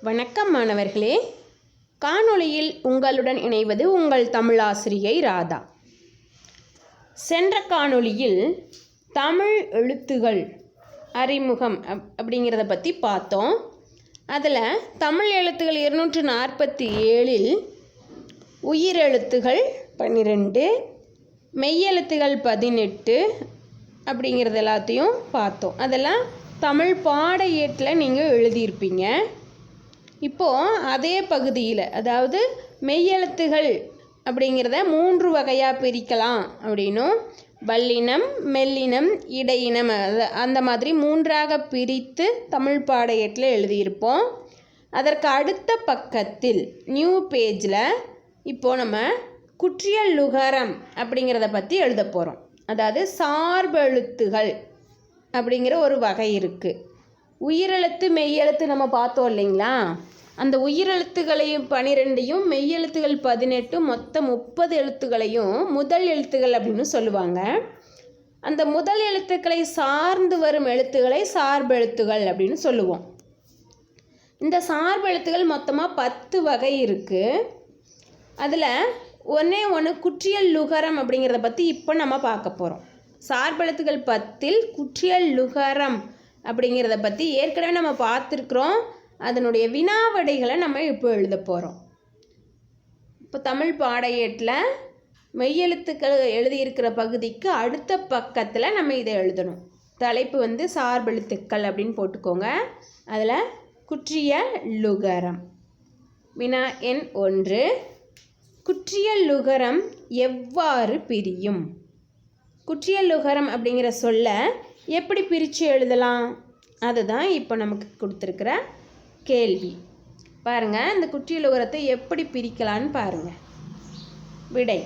வணக்கம் மாணவர்களே. காணொளியில் உங்களுடன் இணைவது உங்கள் தமிழாசிரியை ராதா. சென்ற காணொளியில் தமிழ் எழுத்துகள் அறிமுகம் அப்படிங்கிறத பற்றி பார்த்தோம். அதில் தமிழ் எழுத்துகள் 247 உயிரெழுத்துகள் 12 மெய்யெழுத்துகள் 18 அப்படிங்கிறது எல்லாத்தையும் பார்த்தோம். அதெல்லாம் தமிழ் பாட ஏட்டில் நீங்கள் எழுதியிருப்பீங்க. இப்போது அதே பகுதியில், அதாவது மெய்யெழுத்துகள் அப்படிங்கிறத 3 வகையாக பிரிக்கலாம் அப்படின்னும், வல்லினம், மெல்லினம், இடையினம், அந்த மாதிரி 3ஆக பிரித்து தமிழ் பாட ஏட்டில் எழுதியிருப்போம். அதற்கு அடுத்த பக்கத்தில் நியூ பேஜில் இப்போது நம்ம குற்றியல் லுகரம் அப்படிங்கிறத பற்றி எழுத போகிறோம். அதாவது சார்பெழுத்துகள் அப்படிங்கிற ஒரு வகை இருக்குது. உயிரெழுத்து மெய்யெழுத்து நம்ம பார்த்தோம் இல்லைங்களா? அந்த உயிரெழுத்துகளையும் 12 மெய்யெழுத்துகள் 18 மொத்தம் 30 எழுத்துக்களையும் முதல் எழுத்துக்கள் அப்படின்னு சொல்லுவாங்க. அந்த முதல் எழுத்துக்களை சார்ந்து வரும் எழுத்துக்களை சார்பெழுத்துகள் அப்படின்னு சொல்லுவோம். இந்த சார்பெழுத்துகள் மொத்தமாக 10 வகை இருக்குது. அதில் ஒன்று குற்றியல் லுகரம் அப்படிங்கிறத பற்றி இப்போ நம்ம பார்க்க போகிறோம். சார்பெழுத்துகள் 10 குற்றியல் லுகரம் அப்படிங்கிறத பற்றி ஏற்கனவே நம்ம பார்த்துருக்குறோம். அதனுடைய வினாவடைகளை நம்ம இப்போ எழுத போகிறோம். இப்போ தமிழ் பாட ஏட்டில் மெய்யெழுத்துக்கள் எழுதியிருக்கிற பகுதிக்கு அடுத்த பக்கத்தில் நம்ம இதை எழுதணும். தலைப்பு சார்பெழுத்துக்கள் அப்படின்னு போட்டுக்கோங்க. அதில் குற்றியல் லுகரம். வினா எண் 1, குற்றியல் லுகரம் எவ்வாறு பிரியும்? குற்றியல் லுகரம் அப்படிங்கிற சொல்ல எப்படி பிரித்து எழுதலாம்? அதுதான் இப்போ நமக்கு கொடுத்துருக்கிற கேள்வி. பாருங்கள், இந்த குற்றியல் லுகரத்தை எப்படி பிரிக்கலான்னு பாருங்கள். விடை: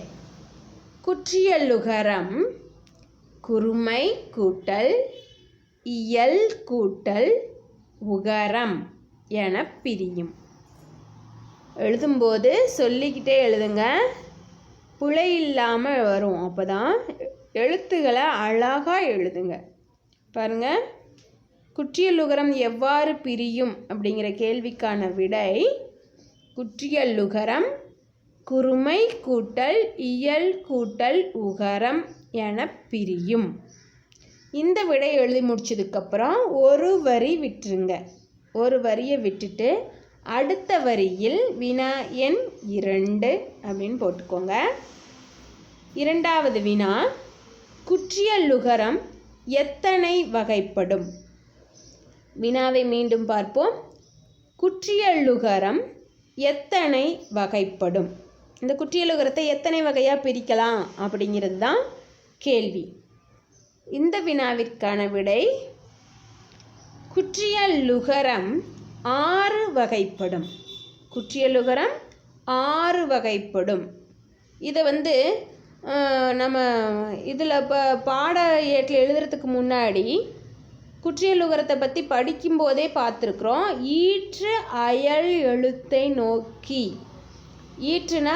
குற்றியல் லுகரம் குறுமை கூட்டல் இயல் கூட்டல் உகரம் என பிரியும். எழுதும்போது சொல்லிக்கிட்டே எழுதுங்க, பிழை இல்லாமல் வரும். அப்போ தான் எழுத்துக்களை அழகாக எழுதுங்க. பாருங்கள், குற்றியல் லுகரம் எவ்வாறு பிரியும் அப்படிங்கிற கேள்விக்கான விடை: குற்றியல் லுகரம் குறுமை கூட்டல் இயல் கூட்டல் உகரம் என பிரியும். இந்த விடை எழுதி முடிச்சதுக்கப்புறம் ஒரு வரி விட்டுருங்க. ஒரு வரியை விட்டுட்டு அடுத்த வரியில் வினா எண் 2 அப்படின்னு போட்டுக்கோங்க. இரண்டாவது வினா: குற்றியல் லுகரம் எத்தனை வகைப்படும்? வினாவை மீண்டும் பார்ப்போம். குற்றியல் லுகரம் எத்தனை வகைப்படும்? இந்த குற்றியல் லுகரத்தை எத்தனை வகையாக பிரிக்கலாம் அப்படிங்கிறது தான் கேள்வி. இந்த வினாவிற்கான விடை: குற்றியல் லுகரம் 6 வகைப்படும். குற்றியல் லுகரம் 6 வகைப்படும். இதை நம்ம இதில் பாட ஏட்டில் எழுதுறதுக்கு முன்னாடி குற்றியல் லுகரத்தை பற்றி படிக்கும்போதே பார்த்துருக்குறோம். ஈற்று அயல் எழுத்தை நோக்கி, ஈற்றுனா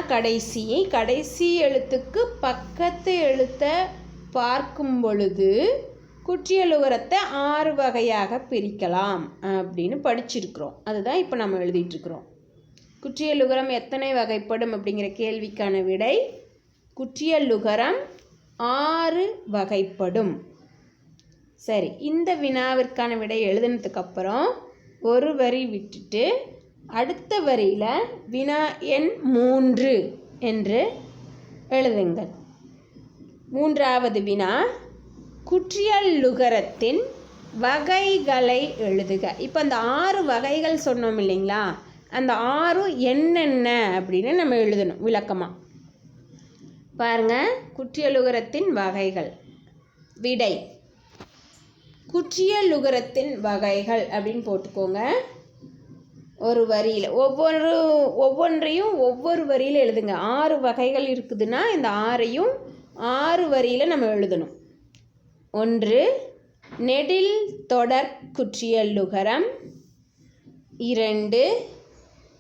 கடைசி எழுத்துக்கு பக்கத்து எழுத்தை பார்க்கும் பொழுது குற்றியல் லுகரத்தை 6 வகையாக பிரிக்கலாம் அப்படின்னு படிச்சிருக்கிறோம். அதுதான் இப்போ நம்ம எழுதிட்டுருக்குறோம். குற்றியல் லுகரம் எத்தனை வகைப்படும் அப்படிங்கிற கேள்விக்கான விடை: குற்றியல் லுகரம் 6 வகைப்படும். சரி, இந்த வினாவிற்கான விடை எழுதினதுக்கப்புறம் ஒரு வரி விட்டுட்டு அடுத்த வரியில் வினா எண் 3 என்று எழுதுங்கள். மூன்றாவது வினா: குற்றியல் லுகரத்தின் வகைகளை எழுதுக. இப்போ அந்த 6 வகைகள் சொன்னோம் இல்லைங்களா? அந்த 6 என்னென்ன அப்படின்னு நம்ம எழுதணும் விளக்கமாக. பாருங்கள், குற்றியல் லுகரத்தின் வகைகள். விடை: குற்றியல் லுகரத்தின் வகைகள் அப்படின்னு போட்டுக்கோங்க. ஒரு வரியில் ஒவ்வொன்றையும் ஒவ்வொரு வரியில் எழுதுங்க. 6 வகைகள் இருக்குதுன்னா இந்த 6ஐயும் 6 வரியில் நம்ம எழுதணும். 1, நெடில் தொடர் குற்றியல் லுகரம். 2,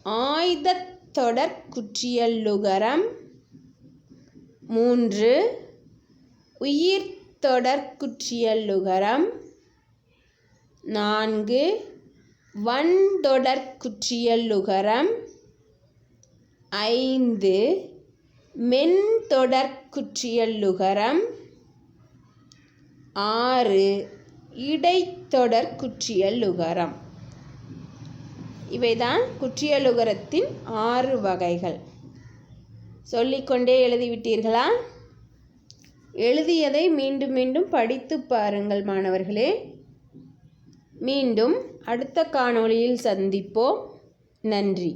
ஆய்தத் தொடர் குற்றியல் லுகரம். 3, உயிர் தொடர் குற்றியல் லுகரம். 4, வன்தொடர் குற்றியலுகரம் 5 மென்தொடர் குற்றியலுகரம் 6 இடைத்தொடர் குற்றியலுகரம். இவைதான் குற்றியலுகரத்தின் 6 வகைகள். சொல்லிக்கொண்டே எழுதிவிட்டீர்களா? எழுதியதை மீண்டும் மீண்டும் படித்து பாருங்கள் மாணவர்களே. மீண்டும் அடுத்த காணொளியில் சந்திப்போம். நன்றி.